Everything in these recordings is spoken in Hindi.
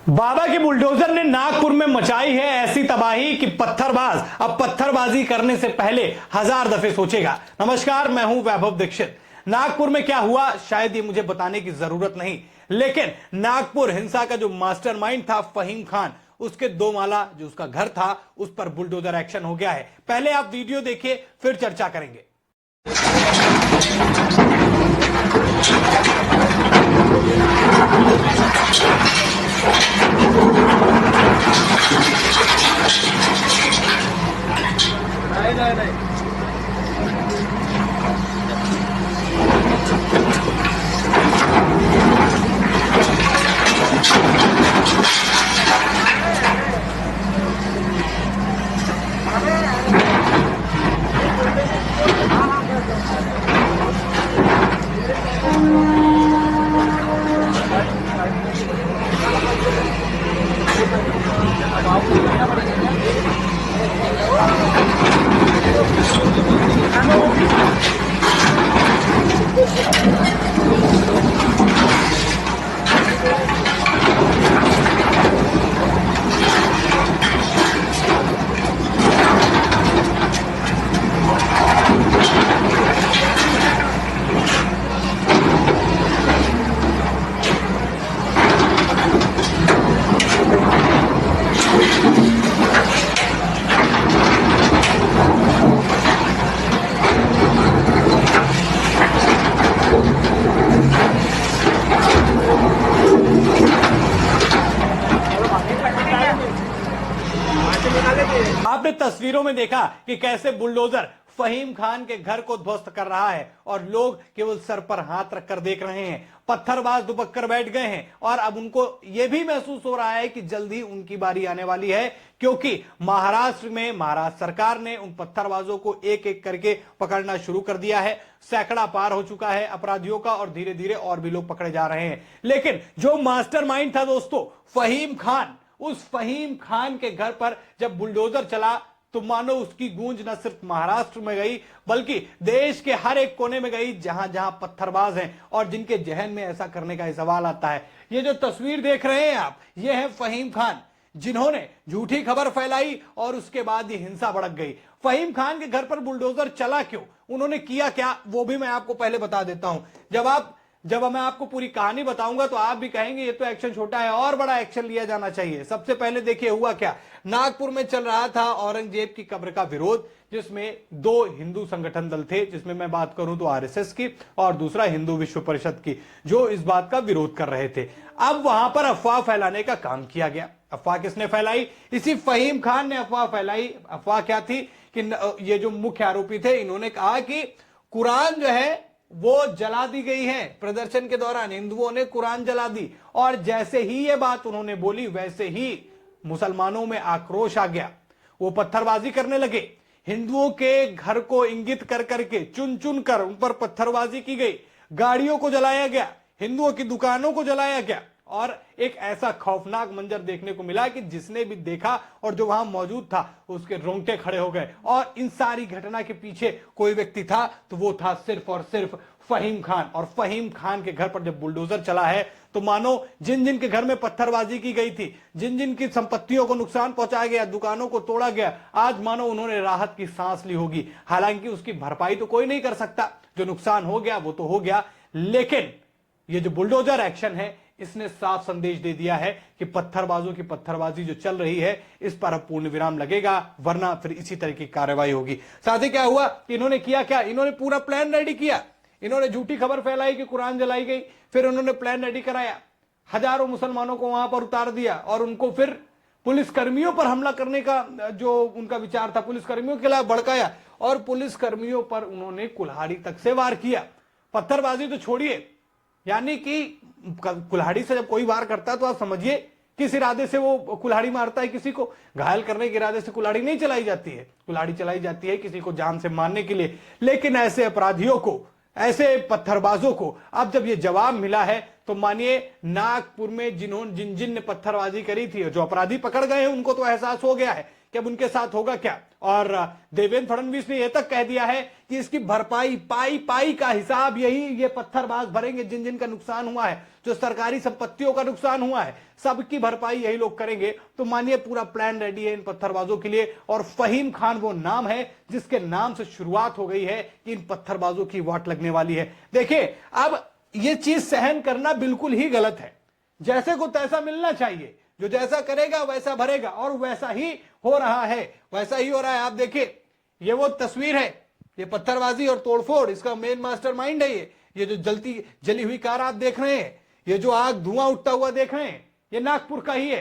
बाबा के बुलडोजर ने नागपुर में मचाई है ऐसी तबाही कि पत्थरबाज अब पत्थरबाजी करने से पहले 1000 दफे सोचेगा। नमस्कार, मैं हूं वैभव दीक्षित। नागपुर में क्या हुआ शायद ये मुझे बताने की जरूरत नहीं, लेकिन नागपुर हिंसा का जो मास्टरमाइंड था फहीम खान, उसके दो माला जो उसका घर था उस पर बुलडोजर एक्शन हो गया है। पहले आप वीडियो देखिए, फिर चर्चा करेंगे। नहीं। आपने तस्वीरों में देखा कि कैसे बुलडोजर फहीम खान के घर को ध्वस्त कर रहा है और लोग केवल सर पर हाथ रखकर देख रहे हैं। पत्थरबाज दुबक कर बैठ गए हैं और अब उनको यह भी महसूस हो रहा है कि जल्दी उनकी बारी आने वाली है, क्योंकि महाराष्ट्र सरकार ने उन पत्थरबाजों को एक एक करके पकड़ना शुरू कर दिया है। सैकड़ा पार हो चुका है अपराधियों का और धीरे धीरे और भी लोग पकड़े जा रहे हैं। लेकिन जो मास्टरमाइंड था दोस्तों फहीम खान, उस फहीम खान के घर पर जब बुलडोजर चला तो मानो उसकी गूंज न सिर्फ महाराष्ट्र में गई बल्कि देश के हर एक कोने में गई जहां जहां पत्थरबाज हैं और जिनके जहन में ऐसा करने का सवाल आता है। ये जो तस्वीर देख रहे हैं आप, ये है फहीम खान, जिन्होंने झूठी खबर फैलाई और उसके बाद ये हिंसा भड़क गई। फहीम खान के घर पर बुलडोजर चला क्यों, उन्होंने किया क्या, वो भी मैं आपको पहले बता देता हूं। जब मैं आपको पूरी कहानी बताऊंगा तो आप भी कहेंगे ये तो एक्शन छोटा है और बड़ा एक्शन लिया जाना चाहिए। सबसे पहले देखिए हुआ क्या। नागपुर में चल रहा था औरंगजेब की कब्र का विरोध, जिसमें दो हिंदू संगठन दल थे, जिसमें मैं बात करूं तो आरएसएस की और दूसरा हिंदू विश्व परिषद की, जो इस बात का विरोध कर रहे थे। अब वहां पर अफवाह फैलाने का काम किया गया। अफवाह किसने फैलाई? इसी फहीम खान ने अफवाह फैलाई। अफवाह क्या थी कि ये जो मुख्य आरोपी थे, इन्होंने कहा कि कुरान जो है वो जला दी गई है। प्रदर्शन के दौरान हिंदुओं ने कुरान जला दी और जैसे ही ये बात उन्होंने बोली वैसे ही मुसलमानों में आक्रोश आ गया। वो पत्थरबाजी करने लगे। हिंदुओं के घर को इंगित कर करके चुन चुन कर उन पर पत्थरबाजी की गई। गाड़ियों को जलाया गया, हिंदुओं की दुकानों को जलाया गया और एक ऐसा खौफनाक मंजर देखने को मिला कि जिसने भी देखा और जो वहां मौजूद था उसके रोंगटे खड़े हो गए। और इन सारी घटना के पीछे कोई व्यक्ति था तो वो था सिर्फ और सिर्फ फहीम खान। और फहीम खान के घर पर जब बुलडोजर चला है तो मानो जिन जिन के घर में पत्थरबाजी की गई थी, जिन जिन की संपत्तियों को नुकसान पहुंचाया गया, दुकानों को तोड़ा गया, आज मानो उन्होंने राहत की सांस ली होगी। हालांकि उसकी भरपाई तो कोई नहीं कर सकता, जो नुकसान हो गया वो तो हो गया, लेकिन ये जो बुलडोजर एक्शन है इसने साफ संदेश दे दिया है कि पत्थरबाजों की पत्थरबाजी जो चल रही है इस पर अब पूर्ण विराम लगेगा, वरना फिर इसी तरह की कार्रवाई होगी। साथ ही क्या हुआ कि इन्होंने किया क्या, इन्होंने पूरा प्लान रेडी किया। इन्होंने झूठी खबर फैलाई कि कुरान जलाई गई, फिर उन्होंने प्लान रेडी कराया, हजारों मुसलमानों को वहां पर उतार दिया और उनको फिर पुलिसकर्मियों पर हमला करने का जो उनका विचार था, पुलिसकर्मियों के खिलाफ भड़काया और पुलिसकर्मियों पर उन्होंने कुल्हाड़ी तक से वार किया। पत्थरबाजी तो छोड़िए, यानी कि कुल्हाड़ी से जब कोई वार करता है तो आप समझिए किस इरादे से वो कुल्हाड़ी मारता है। किसी को घायल करने के इरादे से कुल्हाड़ी नहीं चलाई जाती है, कुल्हाड़ी चलाई जाती है किसी को जान से मारने के लिए। लेकिन ऐसे अपराधियों को, ऐसे पत्थरबाजों को अब जब ये जवाब मिला है तो मानिए नागपुर में जिन जिन ने पत्थरबाजी करी थी, जो अपराधी पकड़ गए हैं उनको तो एहसास हो गया है कि अब उनके साथ होगा क्या। और देवेंद्र फडणवीस ने यह तक कह दिया है कि इसकी भरपाई पाई पाई का हिसाब यही ये पत्थरबाज भरेंगे, जिन जिन का नुकसान हुआ है, जो सरकारी संपत्तियों का नुकसान हुआ है, सबकी भरपाई यही लोग करेंगे। तो मानिए पूरा प्लान रेडी है इन पत्थरबाजों के लिए। और फहीम खान वो नाम है जिसके नाम से शुरुआत हो गई है कि इन पत्थरबाजों की वाट लगने वाली है। देखिए अब ये चीज सहन करना बिल्कुल ही गलत है। जैसे को तैसा मिलना चाहिए, जो जैसा करेगा वैसा भरेगा, और वैसा ही हो रहा है, वैसा ही हो रहा है। आप देखिए ये वो तस्वीर है, ये पत्थरबाजी और तोड़फोड़, इसका मेन मास्टरमाइंड है ये जो जली हुई कार आप देख रहे हैं, ये जो आग धुआं उठता हुआ देख रहे हैं, ये नागपुर का ही है।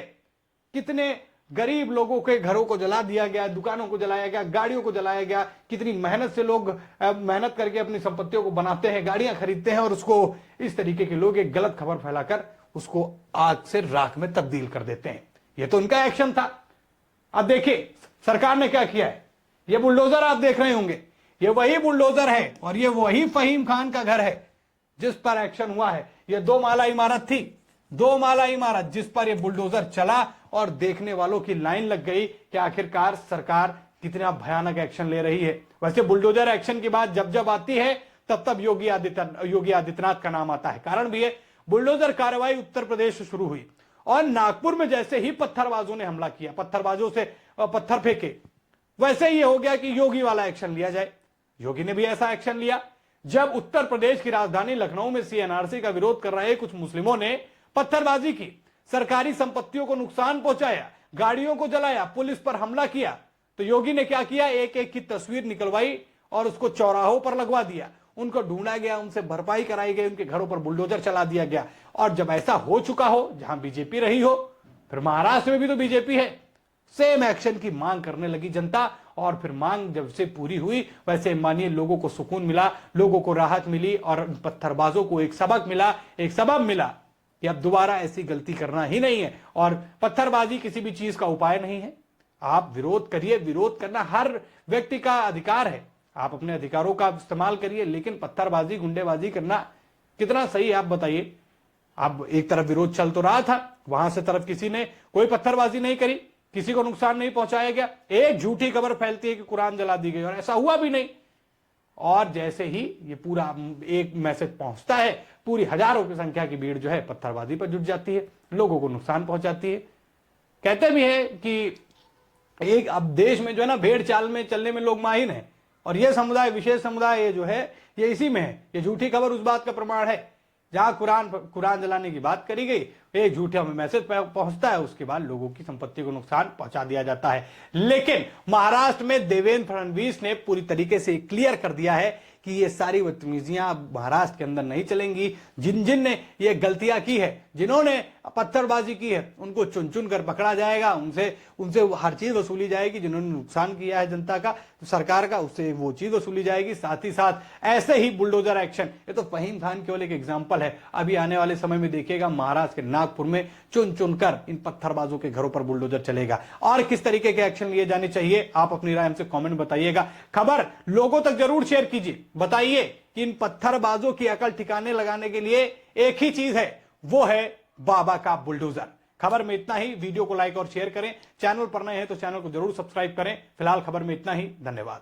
कितने गरीब लोगों के घरों को जला दिया गया, दुकानों को जलाया गया, गाड़ियों को जलाया गया। कितनी मेहनत से लोग मेहनत करके अपनी संपत्तियों को बनाते हैं, गाड़ियां खरीदते हैं, और उसको इस तरीके के लोग एक गलत खबर फैलाकर उसको आग से राख में तब्दील कर देते हैं। ये तो उनका एक्शन था। अब देखिए सरकार ने क्या किया है। ये बुलडोजर आप देख रहे होंगे, ये वही बुलडोजर है और ये वही फहीम खान का घर है जिस पर एक्शन हुआ है। ये 2 माला इमारत थी, 2 माला इमारत जिस पर यह बुलडोजर चला, और देखने वालों की लाइन लग गई कि आखिरकार सरकार कितना भयानक एक्शन ले रही है। वैसे बुलडोजर एक्शन की बात जब जब आती है तब तब योगी आदित्यनाथ का नाम आता है। कारण भी है, बुलडोजर कार्रवाई उत्तर प्रदेश से शुरू हुई और नागपुर में जैसे ही पत्थरबाजों ने हमला किया, पत्थरबाजों से पत्थर फेंके, वैसे ही हो गया कि योगी वाला एक्शन लिया जाए। योगी ने भी ऐसा एक्शन लिया जब उत्तर प्रदेश की राजधानी लखनऊ में सीएनआरसी का विरोध कर रहे कुछ मुस्लिमों ने पत्थरबाजी की, सरकारी संपत्तियों को नुकसान पहुंचाया, गाड़ियों को जलाया, पुलिस पर हमला किया। तो योगी ने क्या किया, एक एक की तस्वीर निकलवाई और उसको चौराहों पर लगवा दिया। उनको ढूंढा गया, उनसे भरपाई कराई गई, उनके घरों पर बुलडोजर चला दिया गया। और जब ऐसा हो चुका हो, जहां बीजेपी रही हो, फिर महाराष्ट्र में भी तो बीजेपी है, सेम एक्शन की मांग करने लगी जनता। और फिर मांग जब से पूरी हुई, वैसे मानिए लोगों को सुकून मिला, लोगों को राहत मिली और पत्थरबाजों को एक सबक मिला, एक सबब मिला कि अब दोबारा ऐसी गलती करना ही नहीं है। और पत्थरबाजी किसी भी चीज का उपाय नहीं है। आप विरोध करिए, विरोध करना हर व्यक्ति का अधिकार है, आप अपने अधिकारों का इस्तेमाल करिए, लेकिन पत्थरबाजी गुंडेबाजी करना कितना सही है आप बताइए। अब एक तरफ विरोध चल तो रहा था, वहां से तरफ किसी ने कोई पत्थरबाजी नहीं करी, किसी को नुकसान नहीं पहुंचाया गया। एक झूठी खबर फैलती है कि कुरान जला दी गई और ऐसा हुआ भी नहीं। और जैसे ही ये पूरा एक मैसेज पहुंचता है, पूरी हजारों की संख्या की भीड़ जो है पत्थरबाजी पर जुट जाती है, लोगों को नुकसान पहुंचाती है। कहते भी है कि एक अब देश में जो है ना, भेड़ चाल में चलने में लोग माहिर हैं, और ये समुदाय, विशेष समुदाय ये जो है, ये इसी में है। ये झूठी खबर उस बात का प्रमाण है, जहां कुरान जलाने की बात करी गई, एक झूठा मैसेज पहुंचता है, उसके बाद लोगों की संपत्ति को नुकसान पहुंचा दिया जाता है। लेकिन महाराष्ट्र में देवेंद्र फडणवीस ने पूरी तरीके से क्लियर कर दिया है कि ये सारी बदतमीजियां महाराष्ट्र के अंदर नहीं चलेंगी। जिन जिन ने ये गलतियां की है, जिन्होंने पत्थरबाजी की है, उनको चुन चुन कर पकड़ा जाएगा, उनसे हर चीज वसूली जाएगी। जिन्होंने नुकसान किया है जनता का, सरकार का, उससे वो चीज वसूली जाएगी। साथ ही साथ ऐसे ही बुलडोजर एक्शन, ये तो फहीम खान केवल एक एग्जाम्पल है। अभी आने वाले समय में देखिएगा महाराष्ट्र के नागपुर में चुन चुनकर इन पत्थरबाजों के घरों पर बुलडोजर चलेगा। और किस तरीके के एक्शन लिए जाने चाहिए, आप अपनी राय हमसे कमेंट बताइएगा। खबर लोगों तक जरूर शेयर कीजिए, बताइए कि इन पत्थरबाजों की अकल ठिकाने लगाने के लिए एक ही चीज है, वो है बाबा का बुलडोजर। खबर में इतना ही। वीडियो को लाइक और शेयर करें, चैनल पर नए हैं तो चैनल को जरूर सब्सक्राइब करें। फिलहाल खबर में इतना ही, धन्यवाद।